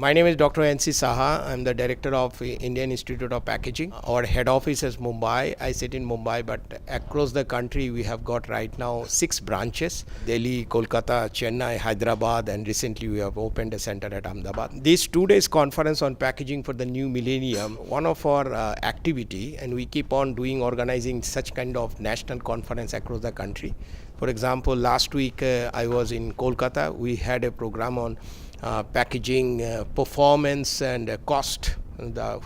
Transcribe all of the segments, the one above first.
My name is Dr. N.C. Saha. I'm the director of Indian Institute of Packaging. Our head office is Mumbai. I sit in Mumbai, but across the country we have got right now 6 branches: Delhi, Kolkata, Chennai, Hyderabad, and recently we have opened a center at Ahmedabad. This 2 days conference on packaging for the new millennium, one of our activity, and we keep on organizing such kind of national conference across the country. For example, last week I was in Kolkata. We had a program on packaging performance and cost,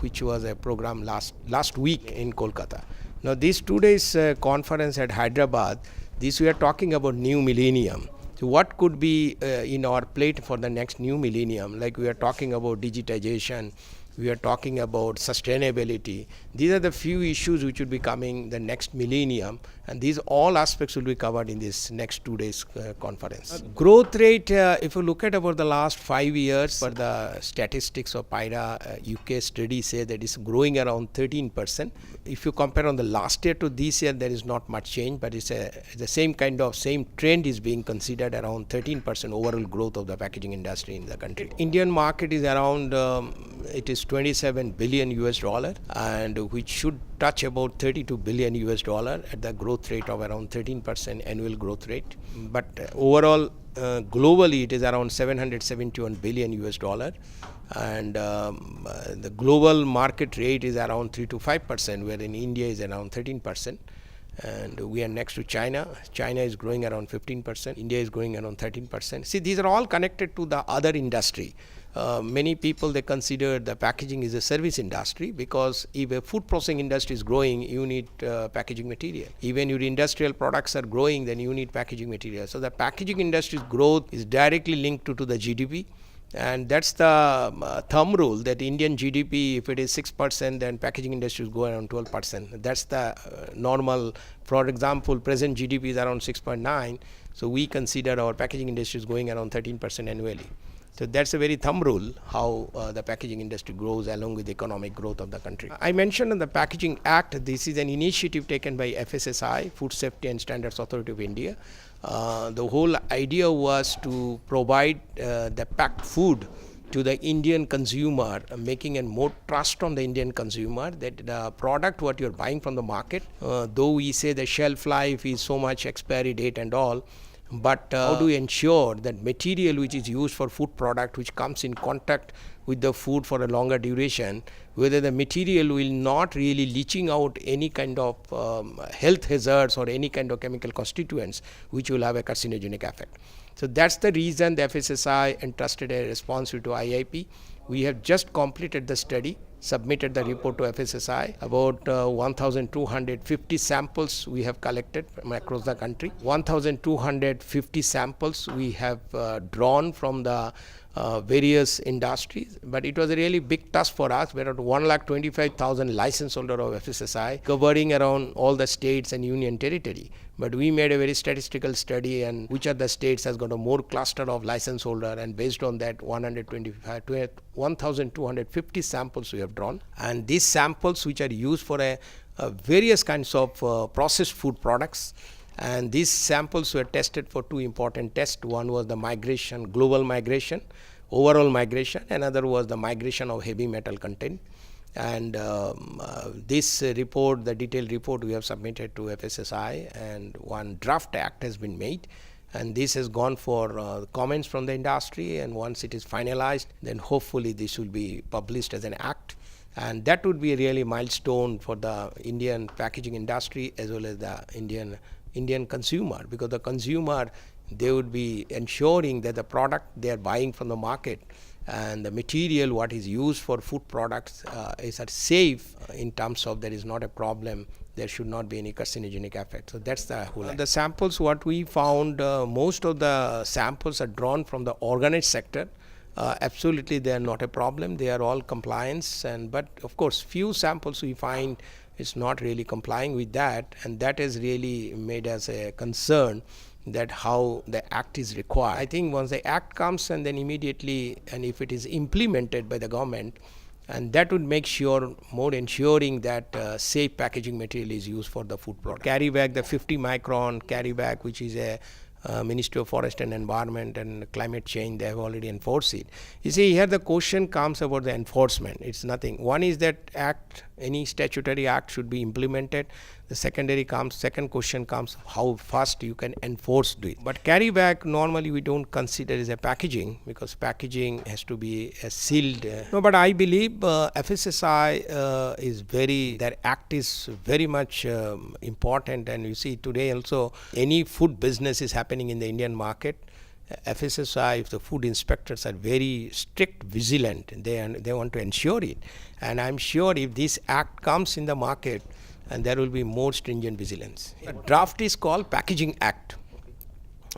which was a program last week in Kolkata. Now this 2 days conference at Hyderabad, this we are talking about new millennium. So what could be in our plate for the next new millennium? Like we are talking about digitization, we are talking about sustainability. These are the few issues which will be coming the next millennium, and these all aspects will be covered in this next 2 days conference. Growth rate, if you look at about the last 5 years, for the statistics of PIRA UK study say that it's growing around 13%. If you compare on the last year to this year, there is not much change, but it's the same trend is being considered, around 13% overall growth of the packaging industry in the country. Indian market is around it is $27 billion US, and which should touch about $32 billion US at the growth rate of around 13% annual growth rate. But overall, globally, it is around $771 billion US, and the global market rate is around 3 to 5%, where in India is around 13%. And we are next to China. China is growing around 15%. India is growing around 13%. See, these are all connected to the other industry. Many people, they consider the packaging is a service industry, because if a food processing industry is growing, you need packaging material. Even your industrial products are growing, then you need packaging material. So the packaging industry's growth is directly linked to the GDP. And that's the thumb rule, that Indian GDP, if it is 6%, then packaging industry is going around 12%. That's the normal. For example, present GDP is around 6.9, so we consider our packaging industry is going around 13% annually. So that's a very thumb rule how the packaging industry grows along with the economic growth of the country. I mentioned in the Packaging Act, this is an initiative taken by FSSAI, Food Safety and Standards Authority of India. The whole idea was to provide the packed food to the Indian consumer, making a more trust on the Indian consumer that the product what you're buying from the market, though we say the shelf life is so much expiry date and all, but how do we ensure that material which is used for food product, which comes in contact with the food for a longer duration, whether the material will not really leaching out any kind of health hazards or any kind of chemical constituents which will have a carcinogenic effect. So that's the reason the FSSAI entrusted a responsibility to IIP. We have just completed the study, submitted the report to FSSAI. About 1,250 samples we have collected from across the country. 1,250 samples we have drawn from the various industries, but it was a really big task for us. We are at 1,25,000 license holder of FSSAI, covering around all the states and union territory. But we made a very statistical study, and which are the states has got a more cluster of license holder, and based on that 1,250 samples we have drawn. And these samples which are used for various kinds of processed food products. And these samples were tested for 2 important tests. One was the migration, global migration, overall migration. Another was the migration of heavy metal content. And this report, the detailed report, we have submitted to FSSAI, and one draft act has been made. And this has gone for comments from the industry, and once it is finalized, then hopefully this will be published as an act. And that would be a really milestone for the Indian packaging industry as well as the Indian consumer, because the consumer, they would be ensuring that the product they are buying from the market and the material what is used for food products is safe in terms of there is not a problem, there should not be any carcinogenic effect. So that's the whole. The samples what we found, most of the samples are drawn from the organized sector. Absolutely they are not a problem, they are all compliance, but of course few samples we find it's not really complying with that, and that has really made us a concern that how the act is required. I think once the act comes, and then immediately, and if it is implemented by the government, and that would make sure more ensuring that safe packaging material is used for the food product. Carry bag, the 50 micron carry bag, which is a Ministry of Forest and Environment and Climate Change, they have already enforced it. You see, here the question comes about the enforcement. It's nothing. One is that act, any statutory act should be implemented. The second question comes, how fast you can enforce it. But carry bag, normally we don't consider as a packaging, because packaging has to be sealed. No, but I believe FSSI is their act is very much important. And you see today also, any food business is happening in the Indian market. FSSI, if the food inspectors are very strict, vigilant, they want to ensure it. And I'm sure if this act comes in the market, and there will be more stringent vigilance. The draft is called Packaging Act.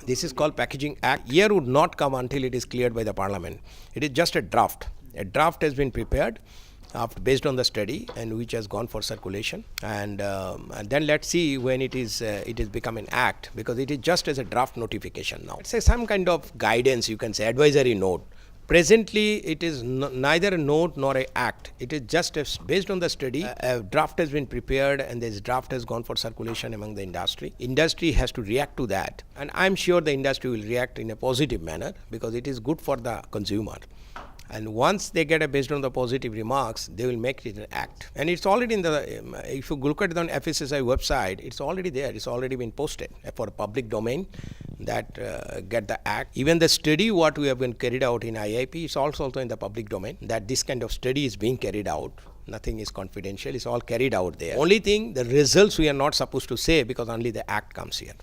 This is called Packaging Act. Year would not come until it is cleared by the Parliament. It is just a draft. A draft has been prepared based on the study, and which has gone for circulation. And then let's see when it is become an act, because it is just as a draft notification now. It's some kind of guidance, you can say, advisory note. Presently, it is neither a note nor an act. It is just based on the study. A draft has been prepared, and this draft has gone for circulation among the industry. Industry has to react to that, and I'm sure the industry will react in a positive manner, because it is good for the consumer. And once they get based on the positive remarks, they will make it an act. And it's already in the, if you look at it on FSSI website, it's already there. It's already been posted for public domain that get the act. Even the study what we have been carried out in IIP is also in the public domain, that this kind of study is being carried out. Nothing is confidential. It's all carried out there. Only thing, the results we are not supposed to say, because only the act comes here.